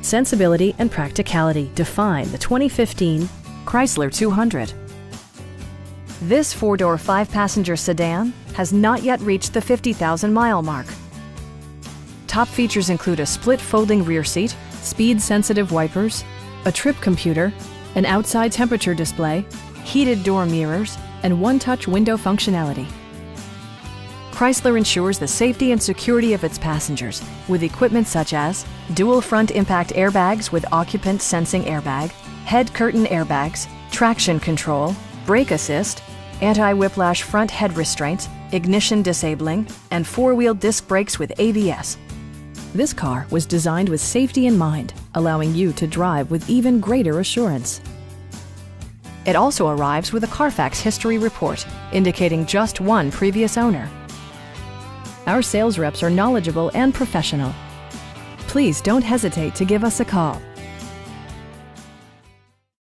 Sensibility and practicality define the 2015 Chrysler 200. This four-door, five-passenger sedan has not yet reached the 50,000-mile mark. Top features include a split folding rear seat, speed-sensitive wipers, a trip computer, an outside temperature display, heated door mirrors, and one-touch window functionality. Chrysler ensures the safety and security of its passengers with equipment such as dual front impact airbags with occupant sensing airbag, head curtain airbags, traction control, brake assist, anti-whiplash front head restraints, ignition disabling, and four-wheel disc brakes with ABS. This car was designed with safety in mind, allowing you to drive with even greater assurance. It also arrives with a Carfax history report, indicating just one previous owner. Our sales reps are knowledgeable and professional. Please don't hesitate to give us a call.